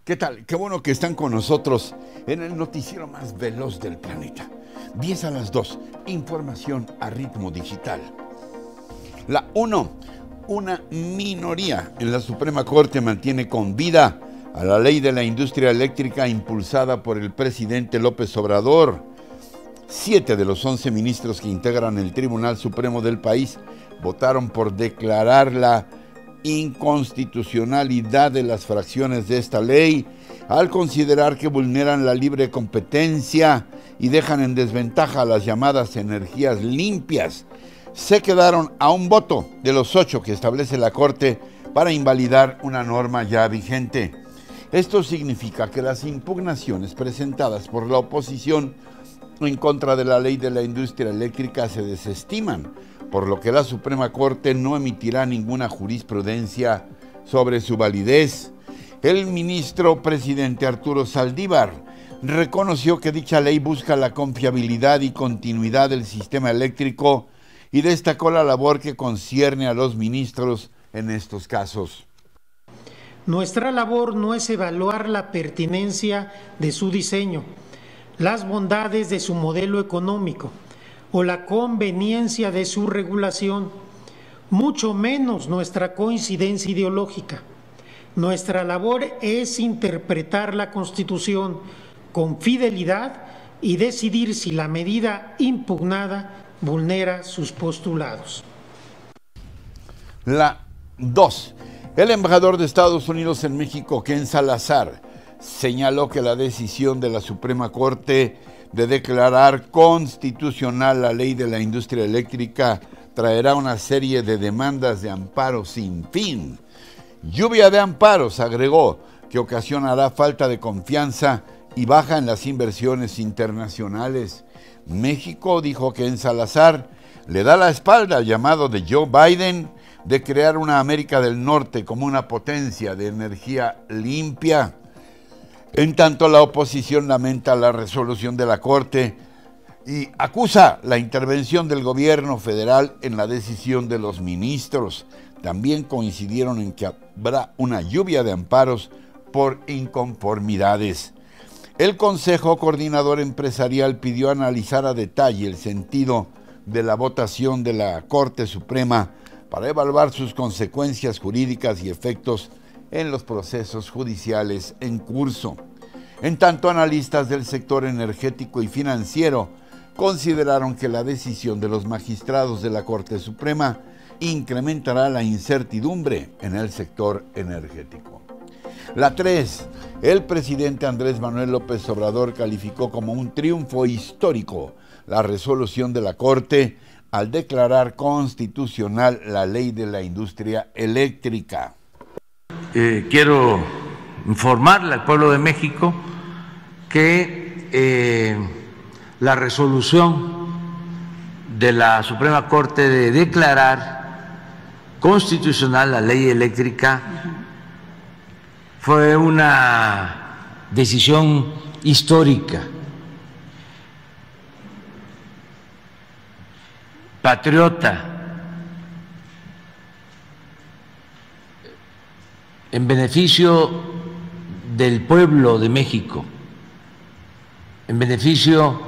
¿Qué tal? Qué bueno que están con nosotros en el noticiero más veloz del planeta. 10 a las 2, información a ritmo digital. La 1, una minoría en la Suprema Corte mantiene con vida a la ley de la industria eléctrica impulsada por el presidente López Obrador. 7 de los 11 ministros que integran el Tribunal Supremo del país votaron por declarar la inconstitucionalidad de las fracciones de esta ley al considerar que vulneran la libre competencia y dejan en desventaja a las llamadas energías limpias. Se quedaron a un voto de los 8 que establece la Corte para invalidar una norma ya vigente. Esto significa que las impugnaciones presentadas por la oposición en contra de la ley de la industria eléctrica se desestiman, por lo que la Suprema Corte no emitirá ninguna jurisprudencia sobre su validez. El ministro presidente Arturo Saldívar reconoció que dicha ley busca la confiabilidad y continuidad del sistema eléctrico y destacó la labor que concierne a los ministros en estos casos. Nuestra labor no es evaluar la pertinencia de su diseño, las bondades de su modelo económico o la conveniencia de su regulación, mucho menos nuestra coincidencia ideológica. Nuestra labor es interpretar la Constitución con fidelidad y decidir si la medida impugnada vulnera sus postulados. La 2. El embajador de Estados Unidos en México, Ken Salazar, señaló que la decisión de la Suprema Corte de declarar constitucional la ley de la industria eléctrica traerá una serie de demandas de amparo sin fin. Lluvia de amparos, agregó, que ocasionará falta de confianza y baja en las inversiones internacionales. México, dijo Ken Salazar, le da la espalda al llamado de Joe Biden de crear una América del Norte como una potencia de energía limpia. En tanto, la oposición lamenta la resolución de la Corte y acusa la intervención del gobierno federal en la decisión de los ministros. También coincidieron en que habrá una lluvia de amparos por inconformidades. El Consejo Coordinador Empresarial pidió analizar a detalle el sentido de la votación de la Corte Suprema para evaluar sus consecuencias jurídicas y efectos en los procesos judiciales en curso. En tanto, analistas del sector energético y financiero consideraron que la decisión de los magistrados de la Corte Suprema incrementará la incertidumbre en el sector energético. La 3. El presidente Andrés Manuel López Obrador calificó como un triunfo histórico la resolución de la Corte al declarar constitucional la ley de la industria eléctrica. Quiero informarle al pueblo de México que la resolución de la Suprema Corte de declarar constitucional la ley eléctrica fue una decisión histórica, patriota, en beneficio del pueblo de México, en beneficio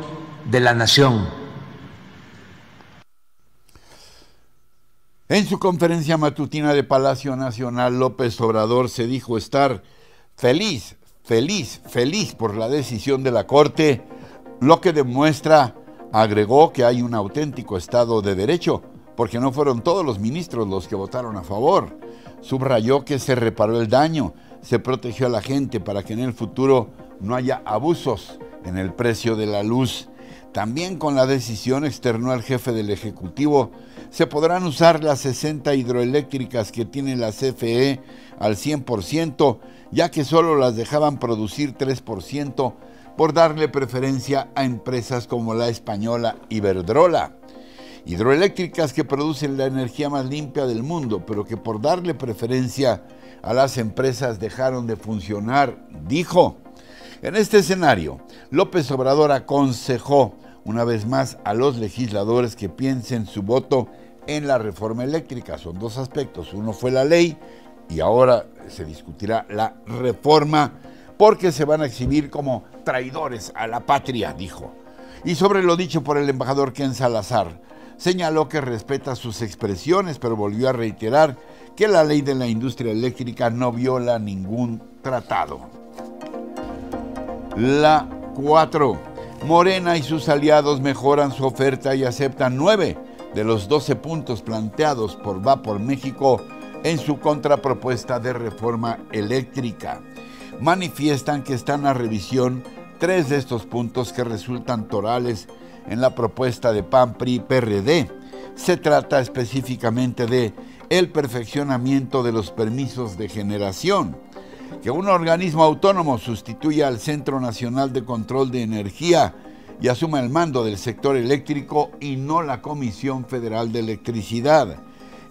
de la nación. En su conferencia matutina de Palacio Nacional, López Obrador se dijo estar feliz por la decisión de la Corte, lo que demuestra, agregó, que hay un auténtico Estado de Derecho, porque no fueron todos los ministros los que votaron a favor. Subrayó que se reparó el daño, se protegió a la gente para que en el futuro no haya abusos en el precio de la luz. También con la decisión, externó al jefe del Ejecutivo, se podrán usar las 60 hidroeléctricas que tiene la CFE al 100%, ya que solo las dejaban producir 3% por darle preferencia a empresas como la española Iberdrola. Hidroeléctricas que producen la energía más limpia del mundo, pero que por darle preferencia a las empresas dejaron de funcionar, dijo. En este escenario, López Obrador aconsejó una vez más a los legisladores que piensen su voto en la reforma eléctrica. Son dos aspectos, uno fue la ley y ahora se discutirá la reforma porque se van a exhibir como traidores a la patria, dijo. Y sobre lo dicho por el embajador Ken Salazar, señaló que respeta sus expresiones, pero volvió a reiterar que la ley de la industria eléctrica no viola ningún tratado. La 4. Morena y sus aliados mejoran su oferta y aceptan 9 de los 12 puntos planteados por Va por México en su contrapropuesta de reforma eléctrica. Manifiestan que están a revisión 3 de estos puntos que resultan torales en la propuesta de PAN, PRI y PRD. Se trata específicamente de el perfeccionamiento de los permisos de generación, que un organismo autónomo sustituya al Centro Nacional de Control de Energía y asuma el mando del sector eléctrico y no la Comisión Federal de Electricidad,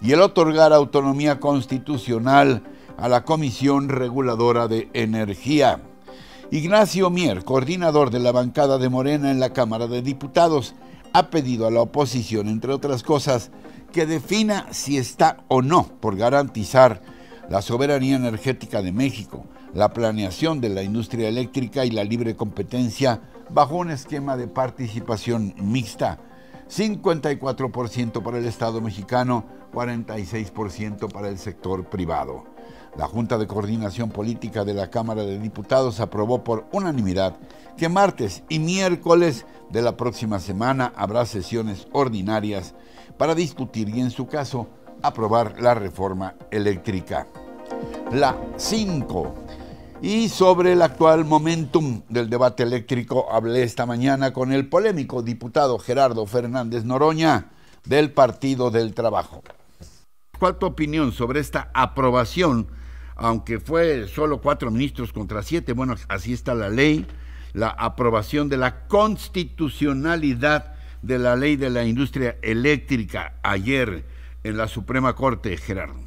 y el otorgar autonomía constitucional a la Comisión Reguladora de Energía. Ignacio Mier, coordinador de la bancada de Morena en la Cámara de Diputados, ha pedido a la oposición, entre otras cosas, que defina si está o no por garantizar la soberanía energética de México, la planeación de la industria eléctrica y la libre competencia bajo un esquema de participación mixta, 54% para el Estado mexicano, 46% para el sector privado. La Junta de Coordinación Política de la Cámara de Diputados aprobó por unanimidad que martes y miércoles de la próxima semana habrá sesiones ordinarias para discutir y, en su caso, aprobar la reforma eléctrica. La 5. Y sobre el actual momentum del debate eléctrico hablé esta mañana con el polémico diputado Gerardo Fernández Noroña del Partido del Trabajo. ¿Cuál es tu opinión sobre esta aprobación? Aunque fue solo 4 ministros contra 7, bueno, así está la ley, la aprobación de la constitucionalidad de la ley de la industria eléctrica ayer en la Suprema Corte, Gerardo.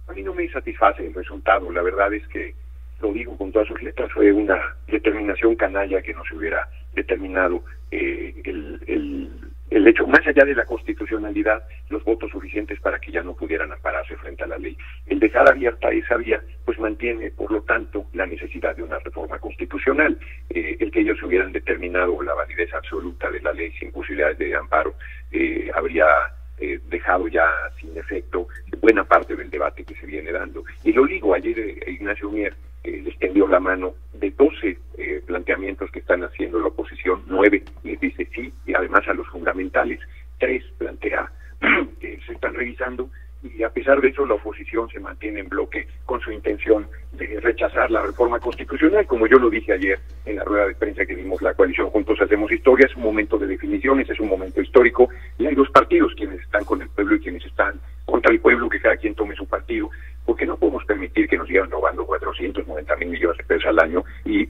A mí no me satisface el resultado, la verdad es que, lo digo con todas sus letras, fue una determinación canalla que no se hubiera determinado el hecho, más allá de la constitucionalidad, los votos suficientes para que ya no pudieran ampararse frente a la ley. El dejar abierta esa vía, pues mantiene, por lo tanto, la necesidad de una reforma constitucional. El que ellos hubieran determinado la validez absoluta de la ley sin posibilidades de amparo, habría dejado ya sin efecto buena parte del debate que se viene dando. Y lo digo, ayer Ignacio Mier les tendió la mano de 12 planteamientos que están haciendo la oposición, 9 les dice sí, y además a los fundamentales, 3 plantea que se están revisando, y a pesar de eso la oposición se mantiene en bloque con su intención de rechazar la reforma constitucional. Como yo lo dije ayer en la rueda de prensa que dimos la coalición Juntos Hacemos Historia, es un momento de definiciones, es un momento histórico, y hay 2 partidos, quienes están con el pueblo y quienes están contra el pueblo, que cada quien tome su partido, porque no podemos permitir que nos sigan robando 490,000 millones de pesos al año y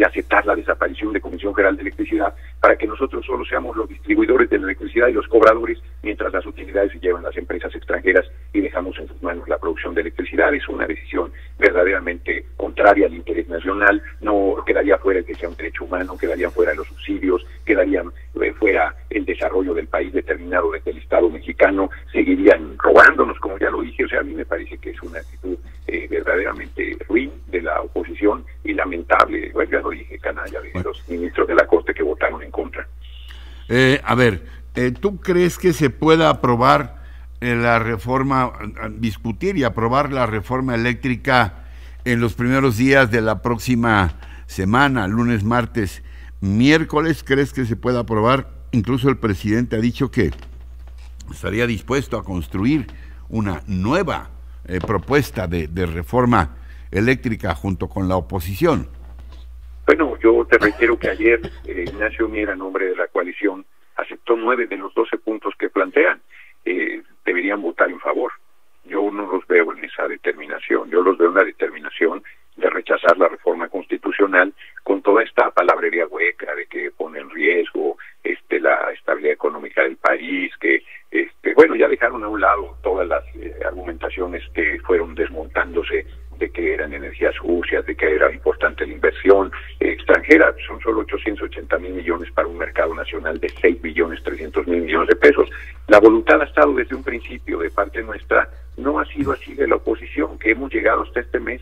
aceptar la desaparición de Comisión Federal de Electricidad para que nosotros solo seamos los distribuidores de la electricidad y los cobradores, mientras las utilidades se llevan las empresas extranjeras y dejamos en sus manos la producción de electricidad. Es una decisión verdaderamente contraria al interés nacional. No quedaría fuera el que sea un derecho humano, quedarían fuera los subsidios, quedarían fuera el desarrollo del país determinado desde el Estado mexicano, seguirían robándonos, como ya lo dije. O sea, a mí me parece que es una actitud verdaderamente ruin de la oposición y lamentable, bueno, ya lo dije, canalla, de los ministros de la Corte que votaron en contra. ¿Tú crees que se pueda aprobar la reforma, discutir y aprobar la reforma eléctrica en los primeros días de la próxima semana, lunes, martes, miércoles? ¿Crees que se pueda aprobar? Incluso el presidente ha dicho que estaría dispuesto a construir una nueva propuesta de reforma eléctrica junto con la oposición. Bueno, yo te reitero que ayer Ignacio Mier, a nombre de la coalición, aceptó 9 de los 12 puntos que plantean. Deberían votar en favor. Yo no los veo en esa determinación. Yo los veo en la determinación de rechazar la reforma constitucional con toda esta palabrería hueca de que pone en riesgo la estabilidad económica del país, que bueno, ya dejaron a un lado todas las argumentaciones que fueron desmontándose de que eran energías sucias, de que era importante la inversión extranjera. Son solo 880,000 millones para un mercado nacional de 6,300,000 millones de pesos. La voluntad ha estado desde un principio de parte nuestra, no ha sido así de la oposición, que hemos llegado hasta este mes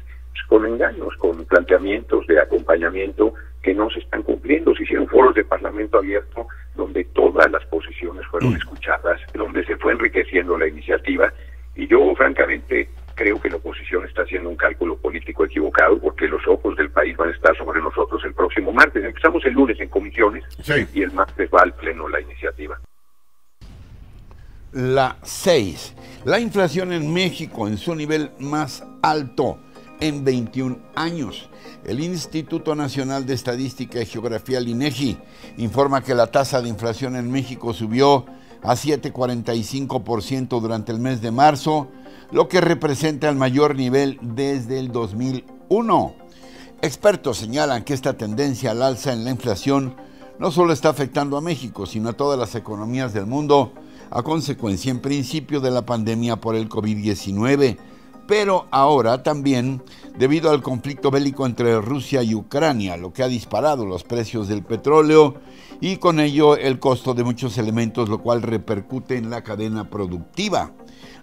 con engaños, con planteamientos de acompañamiento que no se están cumpliendo. Se hicieron foros de Parlamento abierto donde todas las posiciones fueron escuchadas, donde se fue enriqueciendo la iniciativa, y yo francamente creo que la oposición está haciendo un cálculo político equivocado, porque los ojos del país van a estar sobre nosotros el próximo martes. Empezamos el lunes en comisiones, sí, y el martes va al pleno la iniciativa. La 6. La inflación en México en su nivel más alto en 21 años. El Instituto Nacional de Estadística y Geografía, el INEGI, informa que la tasa de inflación en México subió a 7,45% durante el mes de marzo, lo que representa el mayor nivel desde el 2001. Expertos señalan que esta tendencia al alza en la inflación no solo está afectando a México, sino a todas las economías del mundo, a consecuencia en principio de la pandemia por el COVID-19, pero ahora también debido al conflicto bélico entre Rusia y Ucrania, lo que ha disparado los precios del petróleo y con ello el costo de muchos elementos, lo cual repercute en la cadena productiva.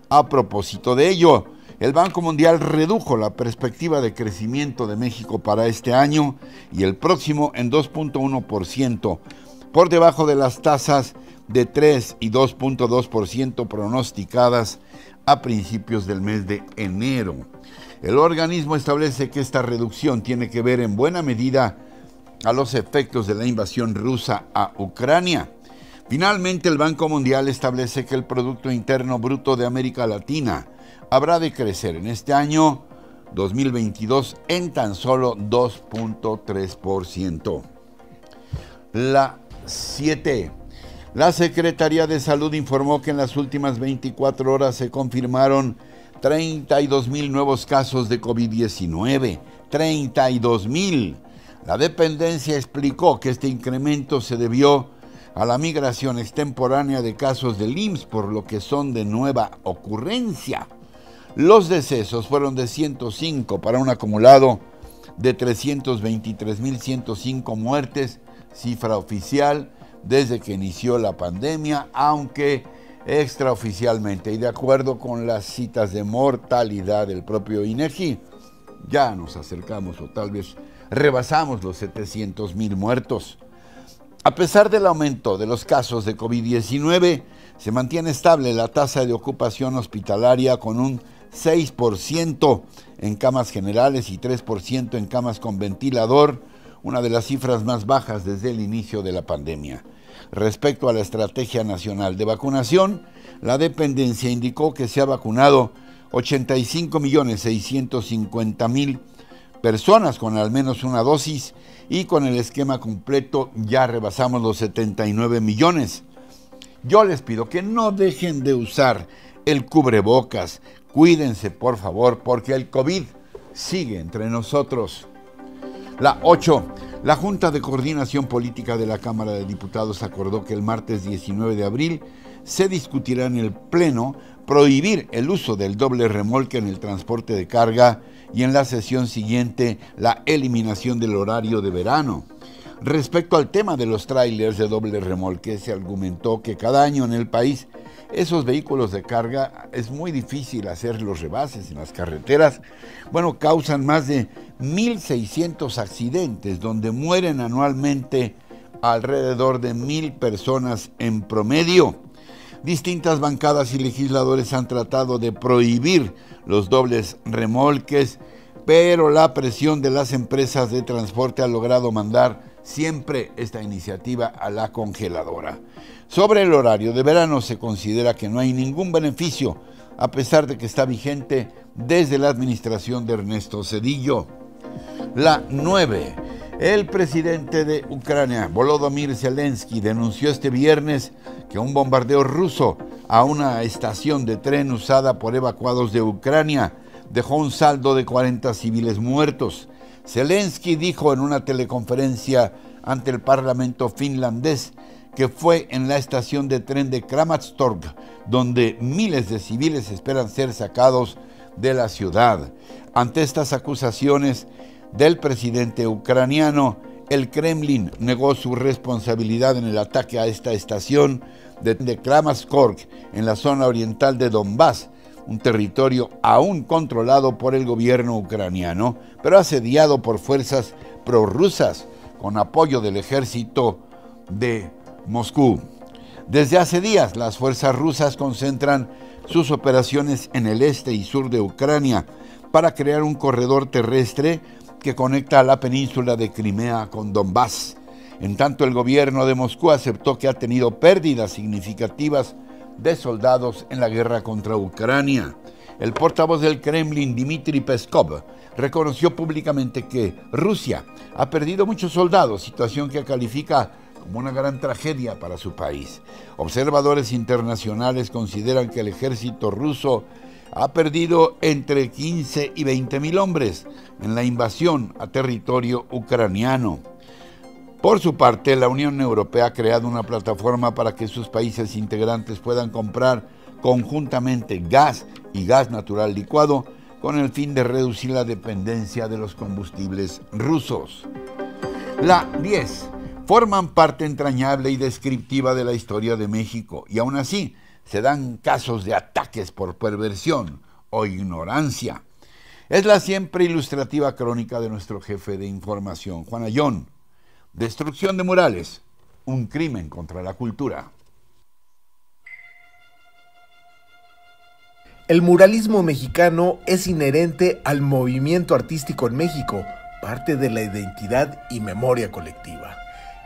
A propósito de ello, el Banco Mundial redujo la perspectiva de crecimiento de México para este año y el próximo en 2,1%, por debajo de las tasas de 3 y 2,2% pronosticadas a principios del mes de enero. El organismo establece que esta reducción tiene que ver en buena medida a los efectos de la invasión rusa a Ucrania. Finalmente, el Banco Mundial establece que el Producto Interno Bruto de América Latina habrá de crecer en este año 2022 en tan solo 2,3%. La 7. La Secretaría de Salud informó que en las últimas 24 horas se confirmaron 32,000 nuevos casos de COVID-19. 32,000. La dependencia explicó que este incremento se debió a la migración extemporánea de casos del IMSS, por lo que son de nueva ocurrencia. Los decesos fueron de 105 para un acumulado de 323,105 muertes, cifra oficial desde que inició la pandemia, aunque extraoficialmente y de acuerdo con las citas de mortalidad del propio INEGI, ya nos acercamos o tal vez rebasamos los 700,000 muertos. A pesar del aumento de los casos de COVID-19, se mantiene estable la tasa de ocupación hospitalaria con un 6% en camas generales y 3% en camas con ventilador, una de las cifras más bajas desde el inicio de la pandemia. Respecto a la Estrategia Nacional de Vacunación, la dependencia indicó que se ha vacunado 85,650,000 personas con al menos una dosis y con el esquema completo ya rebasamos los 79 millones. Yo les pido que no dejen de usar el cubrebocas. Cuídense, por favor, porque el COVID sigue entre nosotros. La 8. La Junta de Coordinación Política de la Cámara de Diputados acordó que el martes 19 de abril se discutirá en el Pleno prohibir el uso del doble remolque en el transporte de carga y en la sesión siguiente la eliminación del horario de verano. Respecto al tema de los tráilers de doble remolque, se argumentó que cada año en el país esos vehículos de carga es muy difícil hacer los rebases en las carreteras. Bueno, causan más de 1,600 accidentes, donde mueren anualmente alrededor de 1,000 personas en promedio. Distintas bancadas y legisladores han tratado de prohibir los dobles remolques, pero la presión de las empresas de transporte ha logrado mandar siempre esta iniciativa a la congeladora. Sobre el horario de verano se considera que no hay ningún beneficio, a pesar de que está vigente desde la administración de Ernesto Zedillo. La 9. El presidente de Ucrania, Volodymyr Zelensky, denunció este viernes que un bombardeo ruso a una estación de tren usada por evacuados de Ucrania dejó un saldo de 40 civiles muertos. Zelensky dijo en una teleconferencia ante el Parlamento finlandés que fue en la estación de tren de Kramatorsk, donde miles de civiles esperan ser sacados de la ciudad. Ante estas acusaciones del presidente ucraniano, el Kremlin negó su responsabilidad en el ataque a esta estación de Kramatorsk en la zona oriental de Donbass, un territorio aún controlado por el gobierno ucraniano, pero asediado por fuerzas prorrusas con apoyo del ejército de Moscú. Desde hace días, las fuerzas rusas concentran sus operaciones en el este y sur de Ucrania para crear un corredor terrestre que conecta a la península de Crimea con Donbass. En tanto, el gobierno de Moscú aceptó que ha tenido pérdidas significativas de soldados en la guerra contra Ucrania. El portavoz del Kremlin, Dmitry Peskov, reconoció públicamente que Rusia ha perdido muchos soldados, situación que califica como una gran tragedia para su país. Observadores internacionales consideran que el ejército ruso ha perdido entre 15 y 20 mil hombres en la invasión a territorio ucraniano. Por su parte, la Unión Europea ha creado una plataforma para que sus países integrantes puedan comprar conjuntamente gas y gas natural licuado con el fin de reducir la dependencia de los combustibles rusos. La 10. Forman parte entrañable y descriptiva de la historia de México y aún así se dan casos de ataques por perversión o ignorancia. Es la siempre ilustrativa crónica de nuestro jefe de información, Juan Ayón. Destrucción de murales, un crimen contra la cultura. El muralismo mexicano es inherente al movimiento artístico en México, parte de la identidad y memoria colectiva.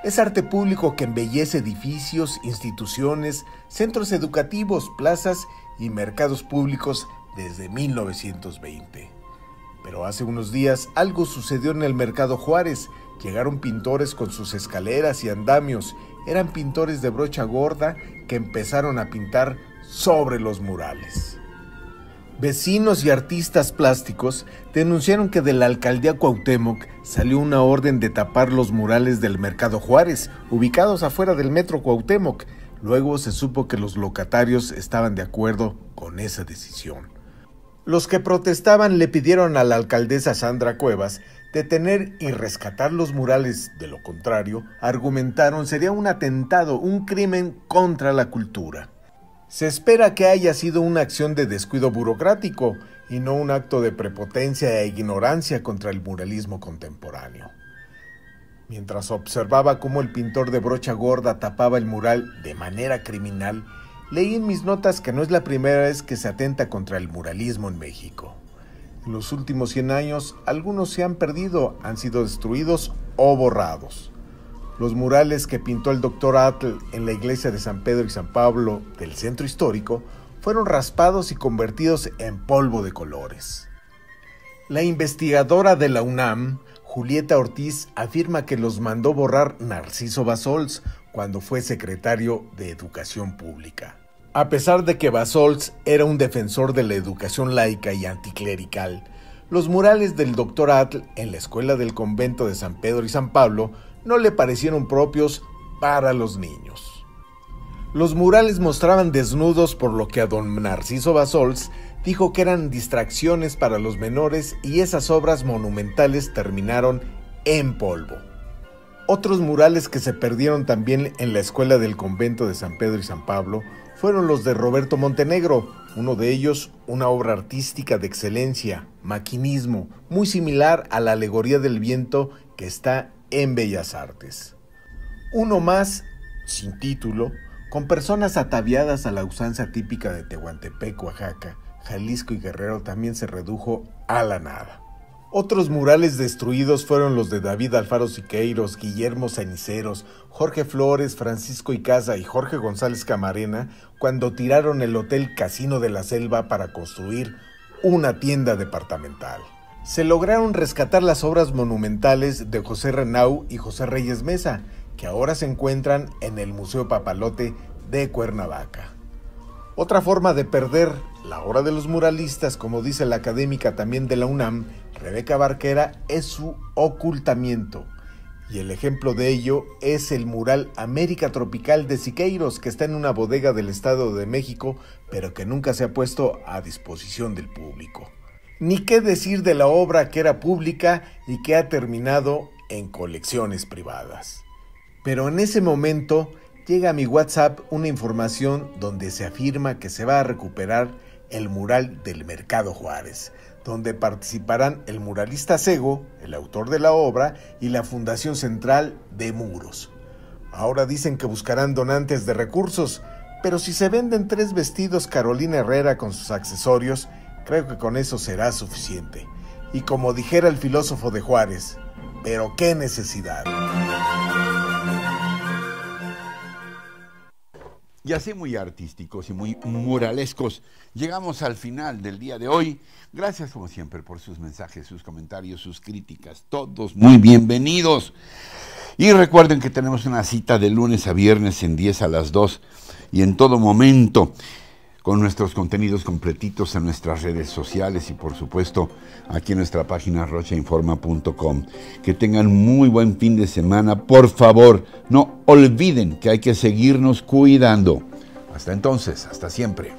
Es arte público que embellece edificios, instituciones, centros educativos, plazas y mercados públicos desde 1920. Pero hace unos días algo sucedió en el Mercado Juárez. Llegaron pintores con sus escaleras y andamios. Eran pintores de brocha gorda que empezaron a pintar sobre los murales. Vecinos y artistas plásticos denunciaron que de la alcaldía Cuauhtémoc salió una orden de tapar los murales del Mercado Juárez, ubicados afuera del Metro Cuauhtémoc. Luego se supo que los locatarios estaban de acuerdo con esa decisión. Los que protestaban le pidieron a la alcaldesa Sandra Cuevas detener y rescatar los murales. De lo contrario, argumentaron, sería un atentado, un crimen contra la cultura. Se espera que haya sido una acción de descuido burocrático y no un acto de prepotencia e ignorancia contra el muralismo contemporáneo. Mientras observaba cómo el pintor de brocha gorda tapaba el mural de manera criminal, leí en mis notas que no es la primera vez que se atenta contra el muralismo en México. En los últimos 100 años, algunos se han perdido, han sido destruidos o borrados. Los murales que pintó el Dr. Atl en la iglesia de San Pedro y San Pablo del centro histórico fueron raspados y convertidos en polvo de colores. La investigadora de la UNAM, Julieta Ortiz, afirma que los mandó borrar Narciso Bassols cuando fue secretario de Educación Pública. A pesar de que Bassols era un defensor de la educación laica y anticlerical, los murales del Dr. Atl en la escuela del convento de San Pedro y San Pablo no le parecieron propios para los niños. Los murales mostraban desnudos, por lo que a don Narciso Bassols dijo que eran distracciones para los menores y esas obras monumentales terminaron en polvo. Otros murales que se perdieron también en la escuela del convento de San Pedro y San Pablo fueron los de Roberto Montenegro, uno de ellos una obra artística de excelencia, maquinismo, muy similar a la alegoría del viento que está en Bellas Artes. Uno más, sin título, con personas ataviadas a la usanza típica de Tehuantepec, Oaxaca, Jalisco y Guerrero, también se redujo a la nada. Otros murales destruidos fueron los de David Alfaro Siqueiros, Guillermo Ceniceros, Jorge Flores, Francisco Icaza y Jorge González Camarena cuando tiraron el Hotel Casino de la Selva para construir una tienda departamental. Se lograron rescatar las obras monumentales de José Renau y José Reyes Mesa, que ahora se encuentran en el Museo Papalote de Cuernavaca. Otra forma de perder la obra de los muralistas, como dice la académica también de la UNAM, Rebeca Barquera, es su ocultamiento. Y el ejemplo de ello es el mural América Tropical de Siqueiros, que está en una bodega del Estado de México, pero que nunca se ha puesto a disposición del público. Ni qué decir de la obra que era pública y que ha terminado en colecciones privadas. Pero en ese momento llega a mi WhatsApp una información donde se afirma que se va a recuperar el mural del Mercado Juárez, donde participarán el muralista Sego, el autor de la obra, y la Fundación Central de Muros. Ahora dicen que buscarán donantes de recursos, pero si se venden 3 vestidos Carolina Herrera con sus accesorios, creo que con eso será suficiente. Y como dijera el filósofo de Juárez, ¿pero qué necesidad? Y así muy artísticos y muy muralescos, llegamos al final del día de hoy. Gracias como siempre por sus mensajes, sus comentarios, sus críticas, todos muy bienvenidos. Y recuerden que tenemos una cita de lunes a viernes en 10 a las 2 y en todo momento con nuestros contenidos completitos en nuestras redes sociales y por supuesto aquí en nuestra página rochainforma.com. Que tengan muy buen fin de semana. Por favor, no olviden que hay que seguirnos cuidando. Hasta entonces, hasta siempre.